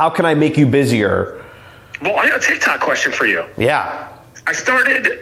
how can I make you busier? Well, I got a TikTok question for you. Yeah. I started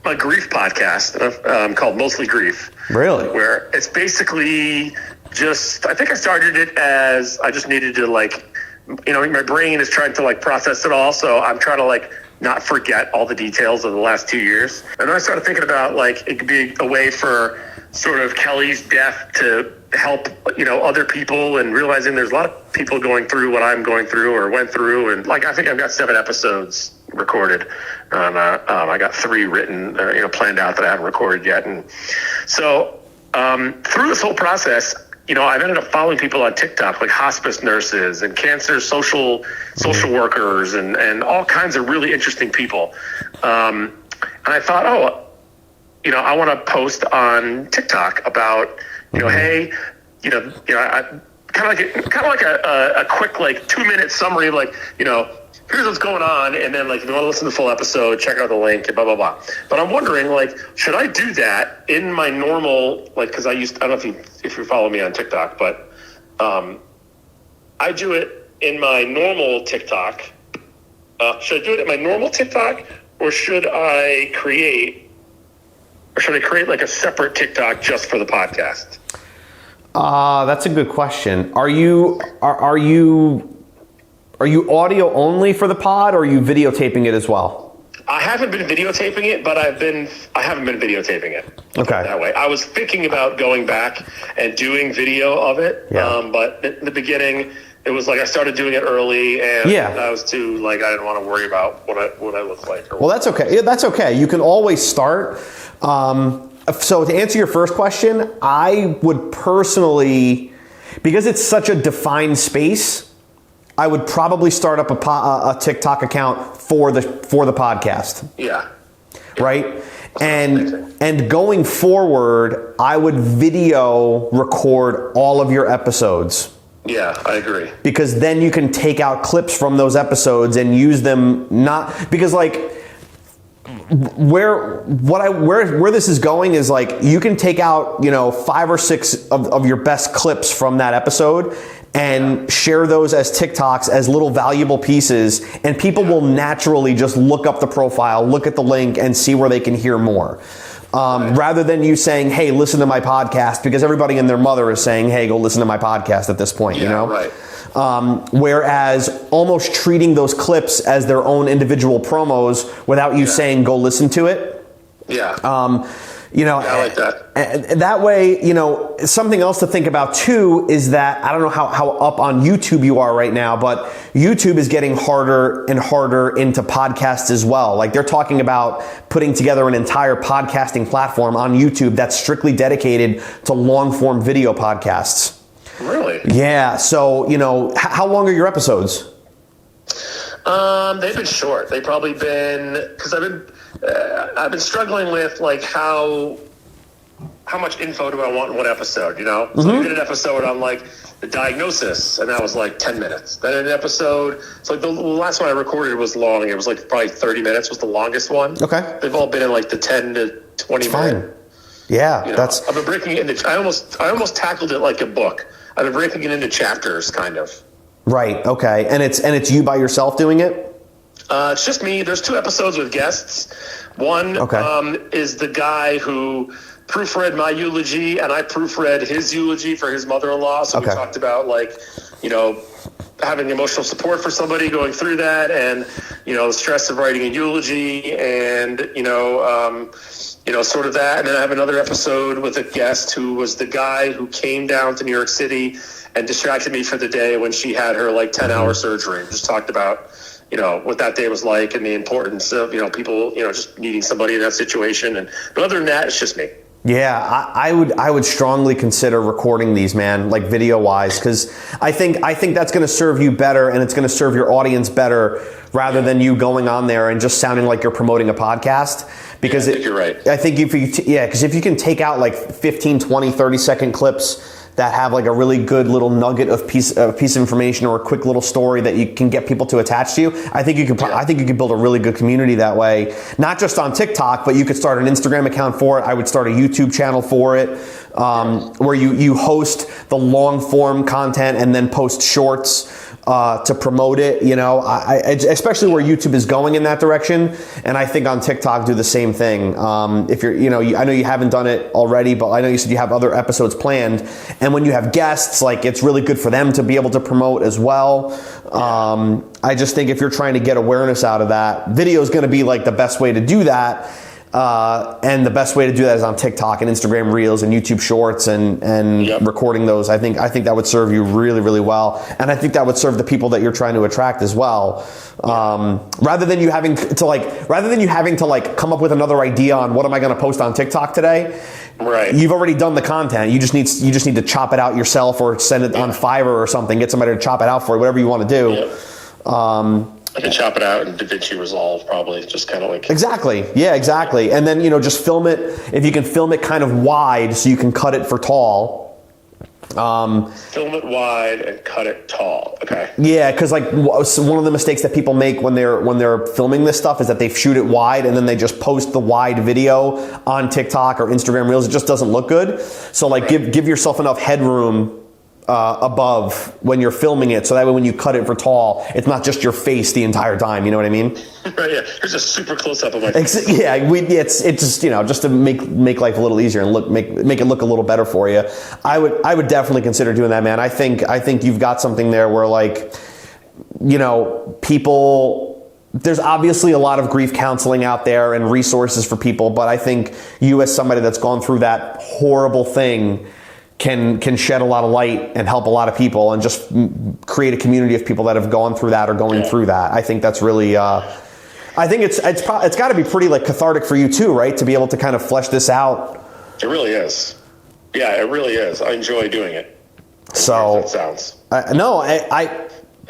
my grief podcast called Mostly Grief. Really? Where it's basically just, I think I started it as I just needed to my brain is trying to process it all. So I'm trying to not forget all the details of the last 2 years. And then I started thinking about it could be a way for sort of Kelly's death to help, other people, and realizing there's a lot of people going through what I'm going through or went through. And I think I've got 7 episodes recorded. I got 3 written, planned out that I haven't recorded yet. And so through this whole process, I've ended up following people on TikTok, like hospice nurses and cancer social workers and all kinds of really interesting people. And I thought, I want to post on TikTok about, hey, I kind of like a quick 2-minute summary of here's what's going on, and then if you want to listen to the full episode, check out the link and blah blah blah. But I'm wondering, should I do that in my normal because I don't know if you follow me on TikTok, but I do it in my normal TikTok. Should I do it in my normal TikTok, or should I create a separate TikTok just for the podcast? That's a good question. Are you audio only for the pod, or are you videotaping it as well? I haven't been videotaping it, but I haven't been videotaping it. Okay. That way. I was thinking about going back and doing video of it. Yeah. But in the beginning, it was I started doing it early, and I was too I didn't want to worry about what I look like. Well, that's okay. Yeah, that's okay. You can always start. So to answer your first question, I would personally, because it's such a defined space, I would probably start up a TikTok account for the podcast. Yeah. Right? And going forward, I would video record all of your episodes. Yeah, I agree. Because then you can take out clips from those episodes and use them because where this is going is you can take out 5 or 6 of your best clips from that episode and share those as TikToks as little valuable pieces, and people will naturally just look up the profile, look at the link, and see where they can hear more. Rather than you saying, hey, listen to my podcast, because everybody and their mother is saying, hey, go listen to my podcast at this point, Right. Whereas almost treating those clips as their own individual promos without you saying, go listen to it. Yeah. I like that. And that way, something else to think about too is that, I don't know how up on YouTube you are right now, but YouTube is getting harder and harder into podcasts as well. They're talking about putting together an entire podcasting platform on YouTube that's strictly dedicated to long form video podcasts. Really? Yeah. So, how long are your episodes? They've been short. They've probably been, because I've been struggling with how much info do I want in one episode, So we did an episode on the diagnosis, and that was 10 minutes. Then an episode, the last one I recorded was long. It was probably 30 minutes was the longest one. Okay. They've all been in the 10 to 20 minute. Yeah, I've been breaking it into, I almost tackled it like a book. I've been breaking it into chapters, kind of. Right. Okay. And it's you by yourself doing it? It's just me. There's 2 episodes with guests. One is the guy who proofread my eulogy, and I proofread his eulogy for his mother-in-law. So we talked about having emotional support for somebody going through that, and the stress of writing a eulogy, and sort of that. And then I have another episode with a guest who was the guy who came down to New York City and distracted me for the day when she had her 10-hour surgery. Just talked about what that day was like and the importance of people just needing somebody in that situation. But other than that, it's just me. Yeah, I would strongly consider recording these, man, video wise, because I think that's going to serve you better, and it's going to serve your audience better rather than you going on there and just sounding like you're promoting a podcast. Because I think you're right. I think because if you can take out 15, 20, 30-second clips that have a really good little nugget of piece of information or a quick little story that you can get people to attach to you, I think you can build a really good community that way. Not just on TikTok, but you could start an Instagram account for it. I would start a YouTube channel for it, where you host the long form content and then post shorts. to promote it, you know, especially where YouTube is going in that direction. And I think on TikTok do the same thing. If you're, you know, I know you haven't done it already, but I know you said you have other episodes planned. And when you have guests, like, it's really good for them to be able to promote as well. I just think if you're trying to get awareness out of that, video is going to be like the best way to do that. And the best way to do that is on TikTok and Instagram Reels and YouTube Shorts and recording those. I think that would serve you really, really well. And I think that would serve the people that you're trying to attract as well. Rather than you having to come up with another idea on what am I going to post on TikTok today. Right. You've already done the content. You just need to chop it out yourself or send it on Fiverr or something. Get somebody to chop it out for you, whatever you want to do. I can chop it out in DaVinci Resolve, probably, just kind of like... Exactly. Yeah, exactly. And then, you know, just film it. If you can film it kind of wide so you can cut it for tall. Film it wide and cut it tall. Okay. Yeah, because like one of the mistakes that people make when they're filming this stuff is that they shoot it wide and then they just post the wide video on TikTok or Instagram Reels. It just doesn't look good. So like give yourself enough headroom above when you're filming it, so that way when you cut it for tall, it's not just your face the entire time. You know what I mean? Right. Yeah. There's a super close up of my face. Yeah. It's just, you know, just to make life a little easier and make it look a little better for you. I would definitely consider doing that, man. I think you've got something there where, like, you know, people. There's obviously a lot of grief counseling out there and resources for people, but I think you, as somebody that's gone through that horrible thing, can shed a lot of light and help a lot of people and just create a community of people that have gone through that or going through that. I think that's really, I think it's got to be pretty like cathartic for you too, right? To be able to kind of flesh this out. It really is. Yeah, it really is. I enjoy doing it. So it sounds.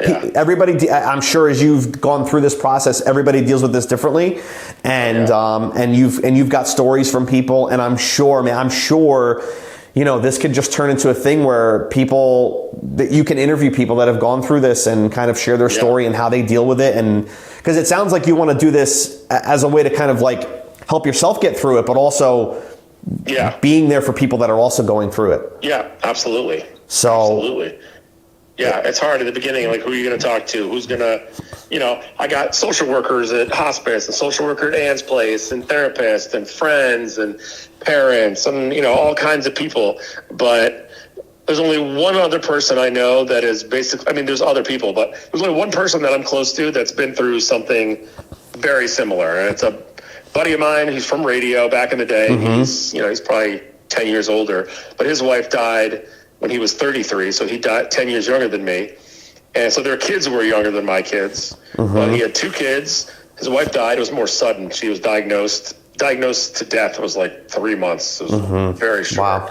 Everybody, I'm sure as you've gone through this process, everybody deals with this differently, and you've got stories from people, and I'm sure, you know, this could just turn into a thing where that you can interview people that have gone through this and kind of share their story and how they deal with it. And because it sounds like you want to do this as a way to kind of like help yourself get through it, but also being there for people that are also going through it. Yeah, absolutely. Absolutely. Yeah, it's hard at the beginning. Like, who are you going to talk to? Who's going to, you know, I got social workers at hospice and social worker at Ann's place and therapists and friends and parents and, you know, all kinds of people. But there's only one other person I know that is basically, I mean, there's other people, but there's only one person that I'm close to that's been through something very similar. And it's a buddy of mine. He's from radio back in the day. Mm-hmm. He's probably 10 years older, but his wife died when he was 33, so he died 10 years younger than me. And so their kids were younger than my kids. Mm-hmm. But he had 2 kids. His wife died. It was more sudden. She was diagnosed to death. It was like 3 months. It was very short.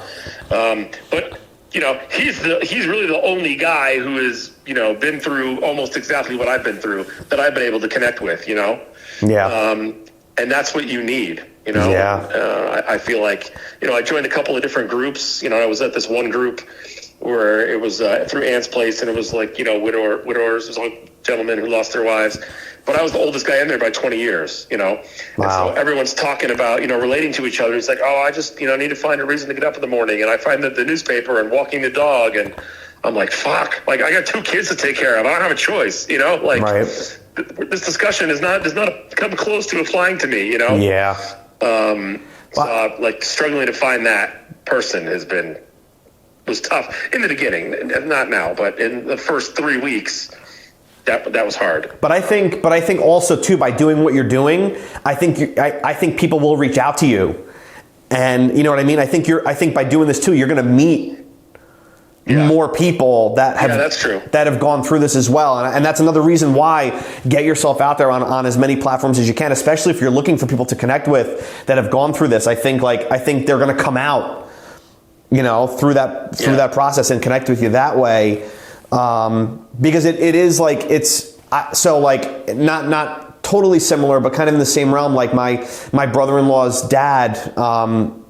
Wow. But, you know, he's really the only guy who has, you know, been through almost exactly what I've been through that I've been able to connect with, you know? Yeah. And that's what you need. You know, I feel like, you know, I joined a couple of different groups. You know, I was at this one group where it was through Ann's place, and it was like, you know, widowers. It was all gentlemen who lost their wives. But I was the oldest guy in there by 20 years, you know. Wow. And so everyone's talking about, you know, relating to each other. It's like, oh, I just, you know, need to find a reason to get up in the morning. And I find the newspaper and walking the dog. And I'm like, fuck, like, I got 2 kids to take care of. I don't have a choice, you know, like this discussion does not come close to applying to me, you know? Yeah. Like struggling to find that person was tough in the beginning, not now, but in the first 3 weeks, that was hard. But I think also too, by doing what you're doing, I think people will reach out to you, and you know what I mean. I think by doing this too, you're going to meet more people that have gone through this as well, and that's another reason why get yourself out there on as many platforms as you can, especially if you're looking for people to connect with that have gone through this. I think they're going to come out, you know, through that process and connect with you that way, because it is like it's so like not totally similar, but kind of in the same realm. Like my brother-in-law's dad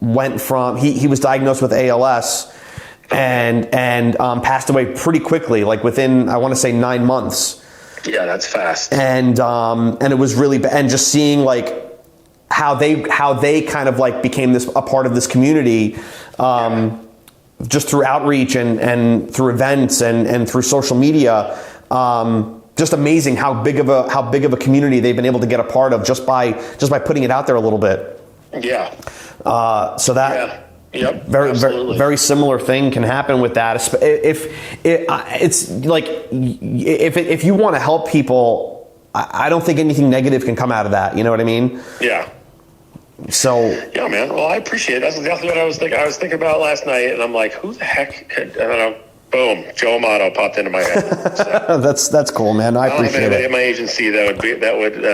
went from he was diagnosed with ALS. And passed away pretty quickly, like within, I want to say 9 months. Yeah, that's fast. And it was really, and just seeing like how they kind of like became a part of this community, just through outreach and through events and through social media. Just amazing how big of a community they've been able to get a part of just by putting it out there a little bit. Yeah. So that. Yeah. Yep. Very similar thing can happen with that. It's like if you want to help people, I don't think anything negative can come out of that. You know what I mean? Yeah. So yeah, man. Well, I appreciate it. That's exactly what I was thinking. I was thinking about last night, and I'm like, who the heck could? I don't know. Boom, Joe Amato popped into my head. So, that's cool, man. I appreciate don't have anybody it. in my agency that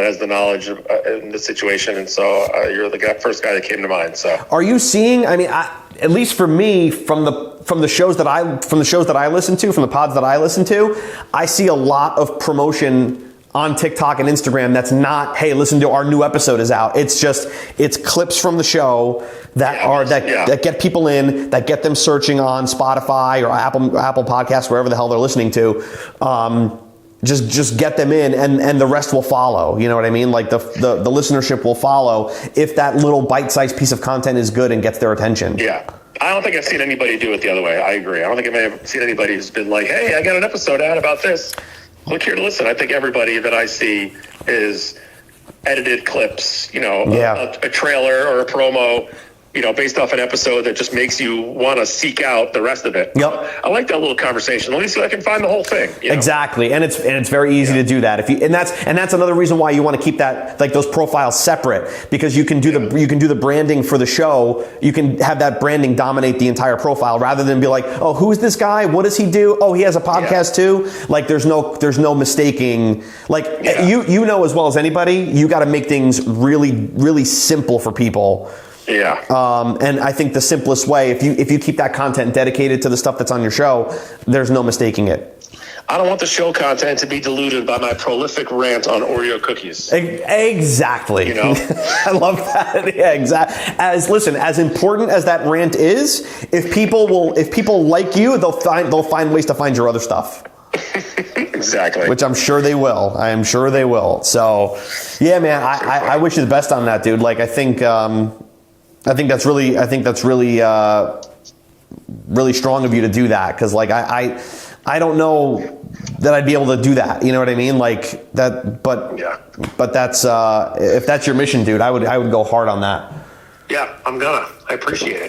has the knowledge of, in the situation, and so you're the first guy that came to mind. So, are you seeing? I mean, at least for me, from the shows that I listen to, from the pods that I listen to, I see a lot of promotion on TikTok and Instagram that's not, hey, listen to our new episode is out. It's clips from the show that get people in, that get them searching on Spotify or Apple Podcasts, wherever the hell they're listening to. Just get them in, and the rest will follow. You know what I mean? Like the listenership will follow if that little bite-sized piece of content is good and gets their attention. Yeah. I don't think I've seen anybody do it the other way. I agree. I don't think I've seen anybody who's been like, hey, I got an episode out about this. Click here to listen. I think everybody that I see is edited clips, a trailer or a promo, based off an episode that just makes you want to seek out the rest of it. Yep. I like that little conversation. Let me see if I can find the whole thing. Exactly. And it's very easy to do that. That's another reason why you want to keep that, like, those profiles separate, because you can do the branding for the show. You can have that branding dominate the entire profile rather than be like, oh, who is this guy? What does he do? Oh, he has a podcast too. Like, there's no mistaking. Like, you know as well as anybody, you got to make things really, really simple for people. Yeah. And I think the simplest way, if you keep that content dedicated to the stuff that's on your show, there's no mistaking it. I don't want the show content to be diluted by my prolific rant on Oreo cookies. Exactly. I love that. Yeah, exactly. As important as that rant is, if people like you, they'll find ways to find your other stuff. Exactly. Which I'm sure they will. I am sure they will. So, yeah, man, I wish you the best on that, dude. Like, I think that's really really strong of you to do that, because like I don't know that I'd be able to do that. You know what I mean? Like that, but that's if that's your mission, dude, I would go hard on that. Yeah, I appreciate it.